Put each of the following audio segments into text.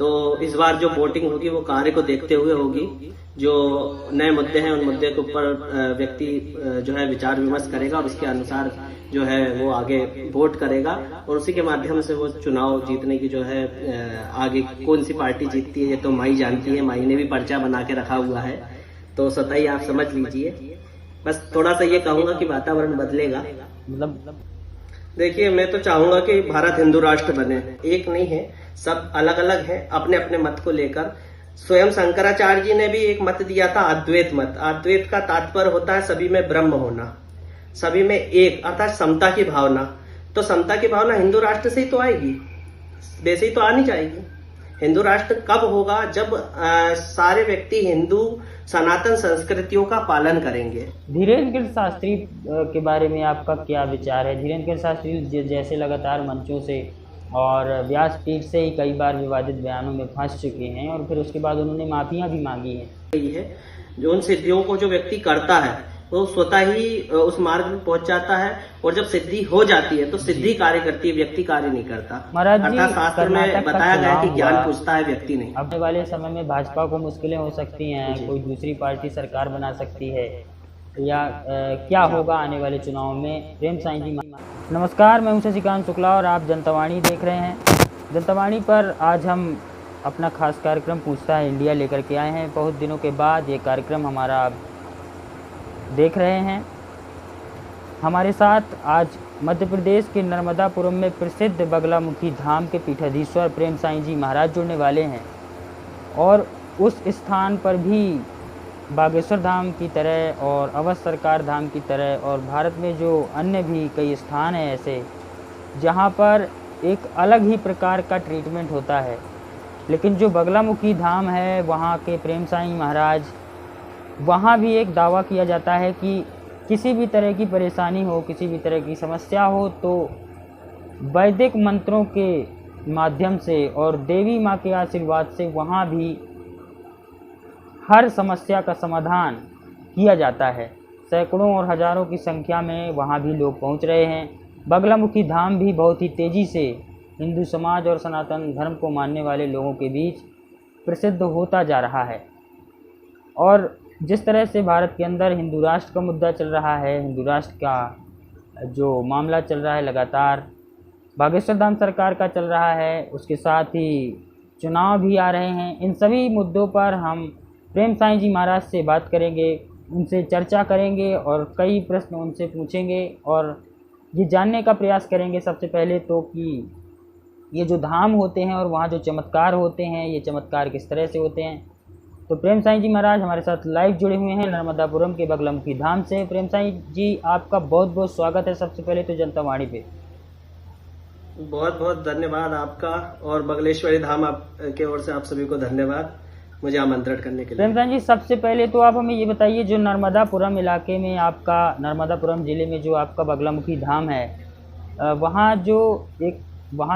तो इस बार जो वोटिंग होगी वो कार्य को देखते हुए होगी। जो नए मुद्दे हैं उन मुद्दे के ऊपर व्यक्ति जो है विचार विमर्श करेगा और उसके अनुसार जो है वो आगे वोट करेगा और उसी के माध्यम से वो चुनाव जीतने की जो है आगे कौन सी पार्टी जीतती है ये तो माई जानती है। माई ने भी पर्चा बना के रखा हुआ है, तो स्वतः ही आप समझ लीजिए। बस थोड़ा सा ये कहूंगा कि वातावरण बदलेगा। मतलब देखिए, मैं तो चाहूंगा कि भारत हिंदू राष्ट्र बने। एक नहीं है, सब अलग अलग है अपने अपने मत को लेकर। स्वयं शंकराचार्य जी ने भी एक मत दिया था, अद्वैत मत। अद्वैत का तात्पर्य होता है सभी में ब्रह्म होना, सभी में एक, अर्थात समता की भावना। तो समता की भावना हिंदू राष्ट्र से ही तो आएगी, वैसे ही तो आनी चाहिए। हिंदू राष्ट्र कब होगा? जब सारे व्यक्ति हिंदू सनातन संस्कृतियों का पालन करेंगे। धीरेन्द्र शास्त्री के बारे में आपका क्या विचार है? धीरेन्द्र शास्त्री जैसे लगातार मंचों से और व्यासपीठ से ही कई बार विवादित बयानों में फंस चुके हैं और फिर उसके बाद उन्होंने माफियां भी मांगी हैं। जो उन सिद्धियों को जो व्यक्ति करता है वो स्वतः ही उस मार्ग में पहुंच जाता है और जब सिद्धि हो जाती है तो सिद्धि कार्य करती है, व्यक्ति कार्य नहीं करता। अर्थात शास्त्र में बताया गया है कि ज्ञान पूछता है, व्यक्ति नहीं। आने वाले समय में भाजपा को मुश्किलें हो सकती हैं, कोई दूसरी पार्टी सरकार बना सकती है या क्या होगा आने वाले चुनाव में? प्रेम साईं जी नमस्कार, मैं हूं शशिकांत शुक्ला और आप जनता वाणी देख रहे हैं। जनता वाणी पर आज हम अपना खास कार्यक्रम पूछता है इंडिया लेकर के आए हैं। बहुत दिनों के बाद ये कार्यक्रम हमारा आप देख रहे हैं। हमारे साथ आज मध्य प्रदेश के नर्मदापुरम में प्रसिद्ध बगलामुखी धाम के पीठाधीश्वर प्रेम साईं जी महाराज जुड़ने वाले हैं और उस स्थान पर भी बागेश्वर धाम की तरह और अवध सरकार धाम की तरह और भारत में जो अन्य भी कई स्थान हैं ऐसे जहां पर एक अलग ही प्रकार का ट्रीटमेंट होता है। लेकिन जो बगलामुखी धाम है वहां के प्रेम साईं महाराज, वहाँ भी एक दावा किया जाता है कि किसी भी तरह की परेशानी हो, किसी भी तरह की समस्या हो तो वैदिक मंत्रों के माध्यम से और देवी माँ के आशीर्वाद से वहाँ भी हर समस्या का समाधान किया जाता है। सैकड़ों और हजारों की संख्या में वहाँ भी लोग पहुँच रहे हैं। बगलामुखी धाम भी बहुत ही तेज़ी से हिंदू समाज और सनातन धर्म को मानने वाले लोगों के बीच प्रसिद्ध होता जा रहा है। और जिस तरह से भारत के अंदर हिंदू राष्ट्र का मुद्दा चल रहा है, हिंदू राष्ट्र का जो मामला चल रहा है लगातार, बागेश्वर धाम सरकार का चल रहा है, उसके साथ ही चुनाव भी आ रहे हैं। इन सभी मुद्दों पर हम प्रेम साईं जी महाराज से बात करेंगे, उनसे चर्चा करेंगे और कई प्रश्न उनसे पूछेंगे और ये जानने का प्रयास करेंगे सबसे पहले तो कि ये जो धाम होते हैं और वहाँ जो चमत्कार होते हैं, ये चमत्कार किस तरह से होते हैं। तो प्रेम साईं जी महाराज हमारे साथ लाइव जुड़े हुए हैं नर्मदापुरम के बगलामुखी धाम से। प्रेम साईं जी, आपका बहुत बहुत स्वागत है सबसे पहले तो जनता वाणी पे। बहुत बहुत धन्यवाद आपका और बगलेश्वरी धाम के ओर से आप सभी को धन्यवाद मुझे आमंत्रण करने के लिए। प्रेम साईं जी, सबसे पहले तो आप हमें ये बताइए, जो नर्मदापुरम इलाके में आपका, नर्मदापुरम जिले में जो आपका बगलामुखी धाम है, वहाँ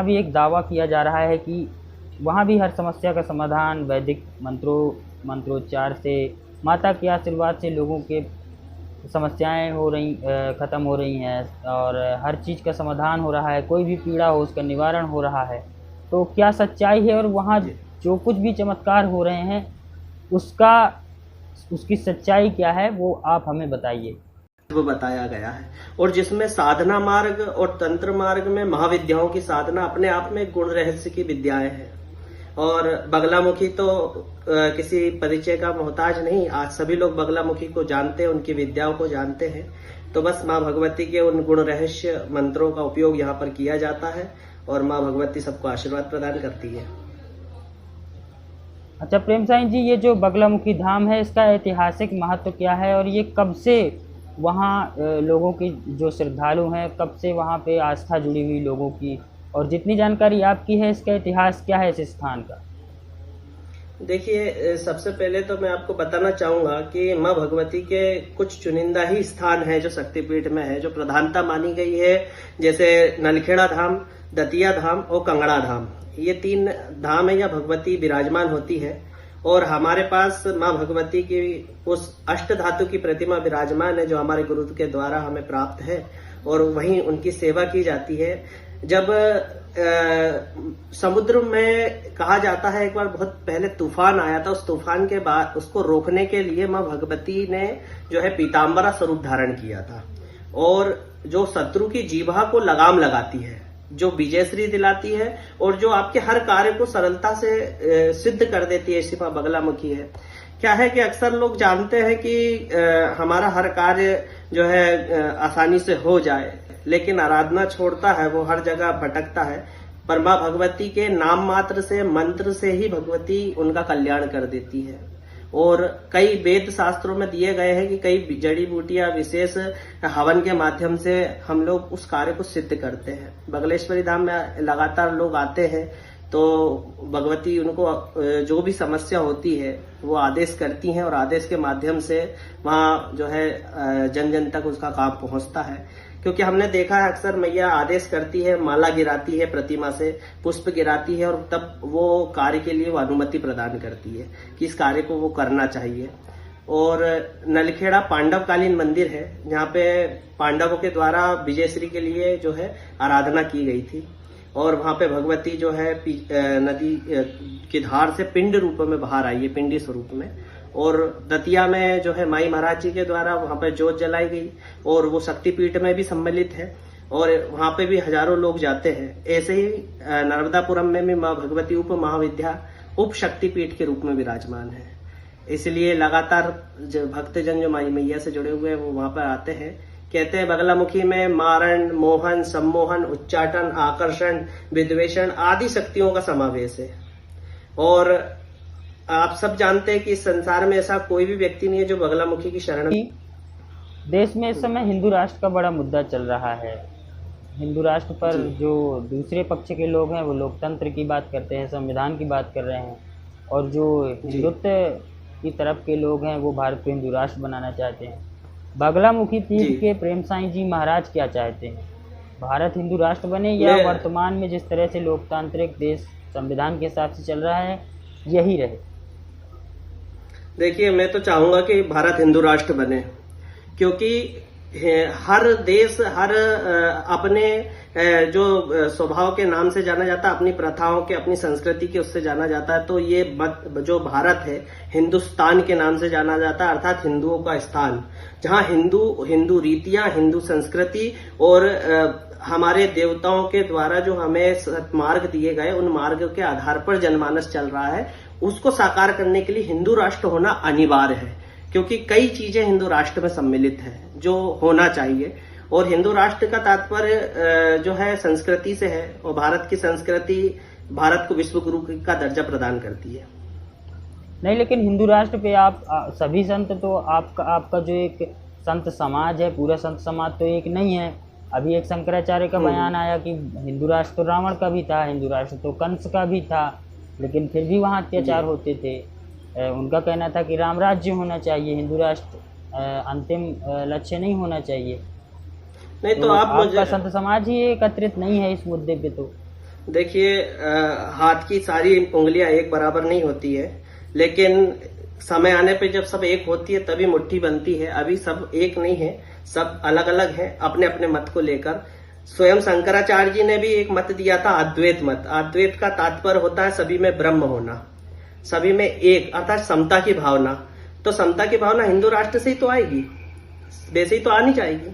भी एक दावा किया जा रहा है कि वहाँ भी हर समस्या का समाधान वैदिक मंत्रोच्चार से, माता के आशीर्वाद से लोगों के समस्याएं ख़त्म हो रही हैं और हर चीज़ का समाधान हो रहा है। कोई भी पीड़ा हो उसका निवारण हो रहा है। तो क्या सच्चाई है और वहाँ जो कुछ भी चमत्कार हो रहे हैं उसकी सच्चाई क्या है, वो आप हमें बताइए। वो बताया गया है और जिसमें साधना मार्ग और तंत्र मार्ग में महाविद्याओं की साधना अपने आप में गुण रहस्य की विद्याएं हैं। और बगलामुखी तो किसी परिचय का मोहताज नहीं, आज सभी लोग बगलामुखी को जानते हैं, उनकी विद्याओं को जानते हैं। तो बस माँ भगवती के उन गुण रहस्य मंत्रों का उपयोग यहाँ पर किया जाता है और माँ भगवती सबको आशीर्वाद प्रदान करती है। अच्छा प्रेम साईं जी, ये जो बगलामुखी धाम है इसका ऐतिहासिक महत्व क्या है और ये कब से वहाँ लोगों की जो श्रद्धालु हैं, कब से वहाँ पे आस्था जुड़ी हुई लोगों की, और जितनी जानकारी आपकी है इसका इतिहास क्या है इस स्थान का? देखिए, सबसे पहले तो मैं आपको बताना चाहूंगा कि माँ भगवती के कुछ चुनिंदा ही स्थान है जो शक्तिपीठ में है, जो प्रधानता मानी गई है। जैसे नलखेड़ा धाम, दतिया धाम और कंगड़ा धाम, ये 3 धाम है या भगवती विराजमान होती है। और हमारे पास माँ भगवती की उस अष्ट धातु की प्रतिमा विराजमान है जो हमारे गुरु के द्वारा हमें प्राप्त है और वहीं उनकी सेवा की जाती है। जब समुद्र में कहा जाता है एक बार बहुत पहले तूफान आया था, उस तूफान के बाद उसको रोकने के लिए माँ भगवती ने जो है पीताम्बरा स्वरूप धारण किया था, और जो शत्रु की जीभा को लगाम लगाती है, जो विजयश्री दिलाती है और जो आपके हर कार्य को सरलता से सिद्ध कर देती है, ऐसी माँ बगलामुखी है। क्या है कि अक्सर लोग जानते हैं कि हमारा हर कार्य जो है आसानी से हो जाए, लेकिन आराधना छोड़ता है वो हर जगह भटकता है। पर माँ भगवती के नाम मात्र से, मंत्र से ही भगवती उनका कल्याण कर देती है। और कई वेद शास्त्रों में दिए गए हैं कि कई जड़ी बूटियां विशेष हवन के माध्यम से हम लोग उस कार्य को सिद्ध करते हैं। बगलेश्वरी धाम में लगातार लोग आते हैं तो भगवती उनको जो भी समस्या होती है वो आदेश करती हैं, और आदेश के माध्यम से वहाँ जो है जन जन तक उसका काम पहुंचता है। क्योंकि हमने देखा है अक्सर मैया आदेश करती है, माला गिराती है, प्रतिमा से पुष्प गिराती है, और तब वो कार्य के लिए वो अनुमति प्रदान करती है कि इस कार्य को वो करना चाहिए। और नलखेड़ा पांडवकालीन मंदिर है, जहाँ पे पांडवों के द्वारा विजयश्री के लिए जो है आराधना की गई थी, और वहां पे भगवती जो है नदी की धार से पिंड रूप में बाहर आई है, पिंडी स्वरूप में। और दतिया में जो है माई महाराज जी के द्वारा वहां पर ज्योत जलाई गई, और वो शक्तिपीठ में भी सम्मिलित है, और वहां पे भी हजारों लोग जाते हैं। ऐसे ही नर्मदापुरम में भी माँ भगवती उप महाविद्या उप शक्तिपीठ के रूप में विराजमान है। इसलिए लगातार जो भक्तजन जो माई मैया से जुड़े हुए हैं वो वहां पर आते हैं। कहते हैं बगलामुखी में मारण, मोहन, सम्मोहन, उच्चाटन, आकर्षण, विद्वेषण आदि शक्तियों का समावेश है। और आप सब जानते हैं कि इस संसार में ऐसा कोई भी व्यक्ति नहीं है जो बगलामुखी की शरण। देश में इस समय हिंदू राष्ट्र का बड़ा मुद्दा चल रहा है। हिंदू राष्ट्र पर जो दूसरे पक्ष के लोग हैं वो लोकतंत्र की बात करते हैं, संविधान की बात कर रहे हैं, और जो हिंदुत्व की तरफ के लोग हैं वो भारत को हिंदू राष्ट्र बनाना चाहते हैं। बगलामुखी तीर्थ के प्रेम साईं जी महाराज क्या चाहते हैं? भारत हिंदू राष्ट्र बने या वर्तमान में जिस तरह से लोकतांत्रिक देश संविधान के हिसाब से चल रहा है यही रहे? देखिए, मैं तो चाहूंगा कि भारत हिंदू राष्ट्र बने, क्योंकि हर देश हर अपने जो स्वभाव के नाम से जाना जाता है, अपनी प्रथाओं के, अपनी संस्कृति के उससे जाना जाता है। तो ये जो भारत है हिंदुस्तान के नाम से जाना जाता है, अर्थात हिंदुओं का स्थान, जहां हिंदू रीतियां, हिंदू संस्कृति और हमारे देवताओं के द्वारा जो हमें मार्ग दिए गए उन मार्ग के आधार पर जनमानस चल रहा है, उसको साकार करने के लिए हिंदू राष्ट्र होना अनिवार्य है। क्योंकि कई चीजें हिंदू राष्ट्र में सम्मिलित है जो होना चाहिए, और हिंदू राष्ट्र का तात्पर्य जो है संस्कृति से है, और भारत की संस्कृति भारत को विश्व गुरु का दर्जा प्रदान करती है। नहीं, लेकिन हिंदू राष्ट्र पे आप सभी संत तो आपका जो एक संत समाज है, पूरा संत समाज तो एक नहीं है। अभी एक शंकराचार्य का बयान आया कि हिंदू राष्ट्र तो रावण का भी था, हिंदू राष्ट्र तो कंस का भी था, लेकिन फिर भी वहाँ अत्याचार होते थे। उनका कहना था कि राम राज्य होना चाहिए, हिंदू राष्ट्र अंतिम लक्ष्य नहीं होना चाहिए। नहीं तो आपका संत समाज ही एकत्रित नहीं है इस मुद्दे पे। तो देखिए, हाथ की सारी उंगलियां एक बराबर नहीं होती है, लेकिन समय आने पे जब सब एक होती है तभी मुट्ठी बनती है। अभी सब एक नहीं है, सब अलग अलग है अपने अपने मत को लेकर। स्वयं शंकराचार्य जी ने भी एक मत दिया था, अद्वैत मत। अद्वैत का तात्पर्य होता है सभी में ब्रह्म होना, सभी में एक, अर्थात समता की भावना। तो समता की भावना हिंदू राष्ट्र से ही तो आएगी, वैसे ही तो आनी चाहिए।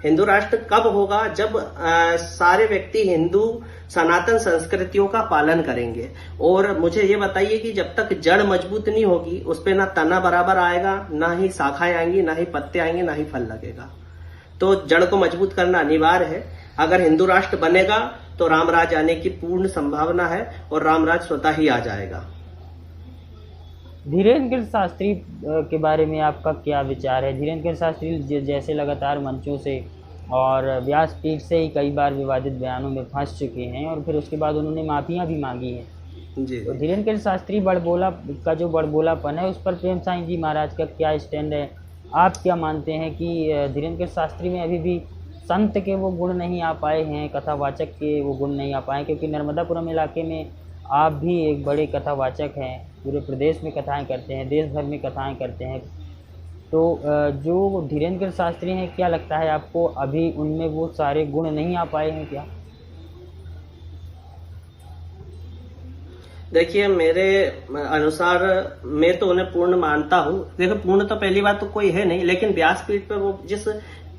हिंदू राष्ट्र कब होगा? जब सारे व्यक्ति हिंदू सनातन संस्कृतियों का पालन करेंगे। और मुझे ये बताइए कि जब तक जड़ मजबूत नहीं होगी उस पे ना तना बराबर आएगा, ना ही शाखाएं आएंगी, ना ही पत्ते आएंगे, ना ही फल लगेगा। तो जड़ को मजबूत करना अनिवार्य है। अगर हिंदू राष्ट्र बनेगा तो रामराज आने की पूर्ण संभावना है, और रामराज स्वतः ही आ जाएगा। धीरेन्द्र गिरि शास्त्री के बारे में आपका क्या विचार है? धीरेन्द्र गिरि शास्त्री जैसे लगातार मंचों से और व्यासपीठ से ही कई बार विवादित बयानों में फंस चुके हैं, और फिर उसके बाद उन्होंने माफियां भी मांगी हैं। जी। तो धीरेन्द्र गिरि शास्त्री बड़बोला का जो बड़बोलापन है उस पर प्रेम साईं जी महाराज का क्या स्टैंड है? आप क्या मानते हैं कि धीरेन्द्र गिरि शास्त्री में अभी भी संत के वो गुण नहीं आ पाए हैं, कथावाचक के वो गुण नहीं आ पाए? क्योंकि नर्मदापुरम इलाके में आप भी एक बड़े कथावाचक हैं, पूरे प्रदेश में कथाएं करते हैं, देश भर में कथाएं करते हैं। तो जो धीरेन्द्र गिरि शास्त्री हैं, क्या लगता है आपको अभी उनमें वो सारे गुण नहीं आ पाए हैं क्या? देखिए, मेरे अनुसार मैं तो उन्हें पूर्ण मानता हूँ। देखो, पूर्ण तो पहली बात तो कोई है नहीं, लेकिन व्यासपीठ पर वो जिस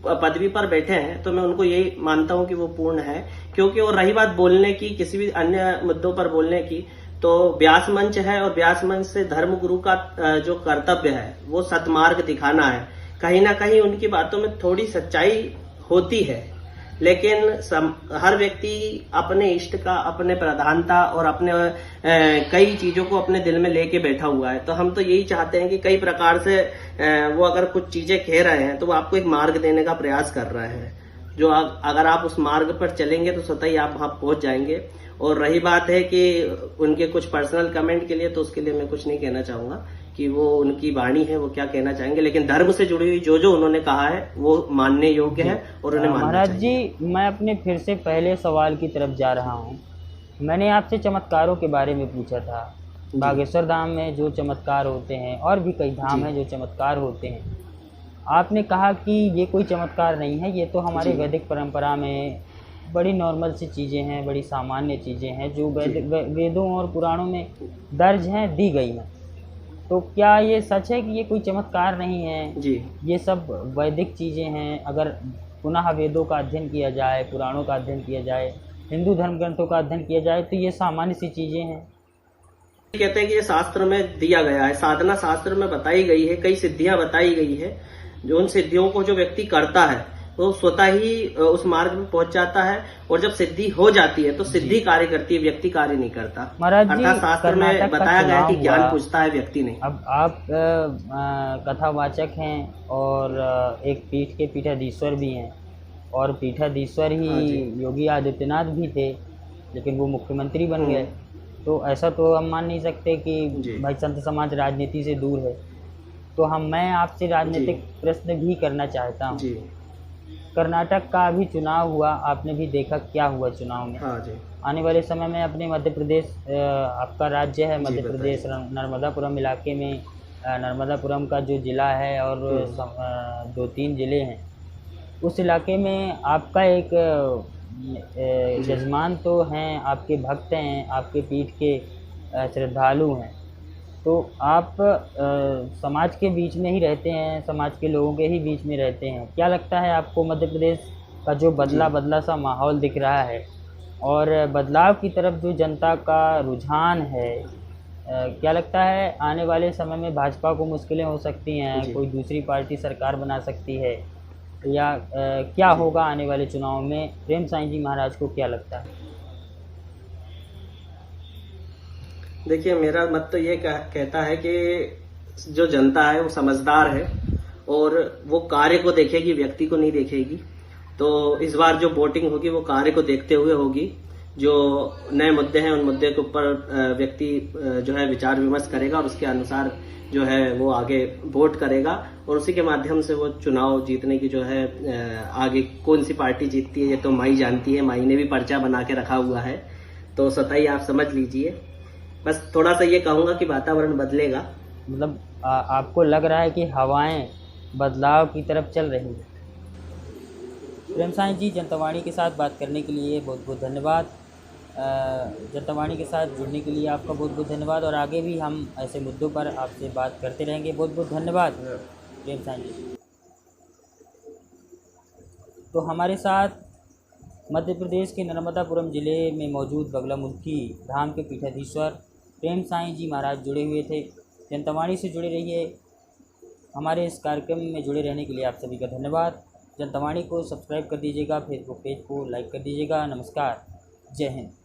पदवी पर बैठे हैं तो मैं उनको यही मानता हूँ कि वो पूर्ण है। क्योंकि और रही बात बोलने की, किसी भी अन्य मुद्दों पर बोलने की, तो व्यास मंच है और व्यास मंच से धर्म गुरु का जो कर्तव्य है वो सतमार्ग दिखाना है। कहीं ना कहीं उनकी बातों में थोड़ी सच्चाई होती है, लेकिन हर व्यक्ति अपने इष्ट का, अपने प्रधानता और अपने कई चीजों को अपने दिल में लेके बैठा हुआ है। तो हम तो यही चाहते हैं कि कई प्रकार से वो अगर कुछ चीजें कह रहे हैं तो वो आपको एक मार्ग देने का प्रयास कर रहे हैं, जो अगर आप उस मार्ग पर चलेंगे तो स्वतः ही आप वहां पहुंच जाएंगे। और रही बात है कि उनके कुछ पर्सनल कमेंट के लिए, तो उसके लिए मैं कुछ नहीं कहना चाहूंगा कि वो उनकी वाणी है, वो क्या कहना चाहेंगे। लेकिन धर्म से जुड़ी हुई जो उन्होंने कहा है वो मानने योग्य है और उन्हें मानना महाराज चाहिए। जी, मैं अपने फिर से पहले सवाल की तरफ जा रहा हूँ। मैंने आपसे चमत्कारों के बारे में पूछा था। बागेश्वर धाम में जो चमत्कार होते हैं और भी कई धाम हैं जो चमत्कार होते हैं, आपने कहा कि ये कोई चमत्कार नहीं है, ये तो हमारे वैदिक परंपरा में बड़ी नॉर्मल सी चीज़ें हैं, बड़ी सामान्य चीज़ें हैं जो वेदों और पुराणों में दर्ज हैं, दी गई हैं। तो क्या ये सच है कि ये कोई चमत्कार नहीं है? जी, ये सब वैदिक चीज़ें हैं। अगर पुनः वेदों का अध्ययन किया जाए, पुराणों का अध्ययन किया जाए, हिंदू धर्म ग्रंथों का अध्ययन किया जाए, तो ये सामान्य सी चीज़ें हैं। कहते हैं कि ये शास्त्र में दिया गया है, साधना शास्त्र में बताई गई है, कई सिद्धियां बताई गई है। जो उन सिद्धियों को जो व्यक्ति करता है वो स्वतः ही उस मार्ग में पहुंच जाता है, और जब सिद्धि हो जाती है तो सिद्धि कार्य करती है, व्यक्ति कार्य नहीं करता। अर्थात शास्त्र में बताया गया है कि ज्ञान पूछता है, व्यक्ति नहीं। अब आप कथावाचक हैं और एक पीठ के पीठाधीश्वर भी हैं, और पीठाधीश्वर ही योगी आदित्यनाथ भी थे, लेकिन वो मुख्यमंत्री बन गए। तो ऐसा तो हम मान नहीं सकते कि भाई संत समाज राजनीति से दूर है। तो मैं आपसे राजनीतिक प्रश्न भी करना चाहता हूँ। कर्नाटक का अभी चुनाव हुआ, आपने भी देखा क्या हुआ चुनाव में। हाँ जी। आने वाले समय में अपने मध्य प्रदेश, आपका राज्य है मध्य प्रदेश, नर्मदापुरम इलाके में, नर्मदापुरम का जो ज़िला है और 2-3 ज़िले हैं, उस इलाके में आपका एक यजमान तो हैं, आपके भक्त हैं, आपके पीठ के श्रद्धालु हैं। तो आप समाज के बीच में ही रहते हैं, समाज के लोगों के ही बीच में रहते हैं। क्या लगता है आपको मध्य प्रदेश का जो बदला सा माहौल दिख रहा है और बदलाव की तरफ जो जनता का रुझान है, क्या लगता है आने वाले समय में भाजपा को मुश्किलें हो सकती हैं, कोई दूसरी पार्टी सरकार बना सकती है, या क्या होगा आने वाले चुनाव में? प्रेम साईं जी महाराज को क्या लगता है? देखिए, मेरा मत तो ये कहता है कि जो जनता है वो समझदार है और वो कार्य को देखेगी, व्यक्ति को नहीं देखेगी। तो इस बार जो वोटिंग होगी वो कार्य को देखते हुए होगी। जो नए मुद्दे हैं उन मुद्दे के ऊपर व्यक्ति जो है विचार विमर्श करेगा और उसके अनुसार जो है वो आगे वोट करेगा, और उसी के माध्यम से वो चुनाव जीतने की जो है आगे कौन सी पार्टी जीतती है ये तो माई जानती है। माई ने भी पर्चा बना के रखा हुआ है, तो स्वतः ही आप समझ लीजिए। बस थोड़ा सा ये कहूंगा कि वातावरण बदलेगा। मतलब आपको लग रहा है कि हवाएं बदलाव की तरफ चल रही हैं। प्रेम साईं जी, जनतावाणी के साथ बात करने के लिए बहुत बहुत धन्यवाद। जनतावाणी के साथ जुड़ने के लिए आपका बहुत बहुत धन्यवाद, और आगे भी हम ऐसे मुद्दों पर आपसे बात करते रहेंगे। बहुत बहुत धन्यवाद प्रेम साईं जी। तो हमारे साथ मध्य प्रदेश के नर्मदापुरम ज़िले में मौजूद बगलामुखी धाम के पीठाधीश्वर प्रेम साईं जी महाराज जुड़े हुए थे। जनतावाणी से जुड़े रहिए। हमारे इस कार्यक्रम में जुड़े रहने के लिए आप सभी का धन्यवाद। जनतावाणी को सब्सक्राइब कर दीजिएगा, फेसबुक पेज को लाइक कर दीजिएगा। नमस्कार, जय हिंद।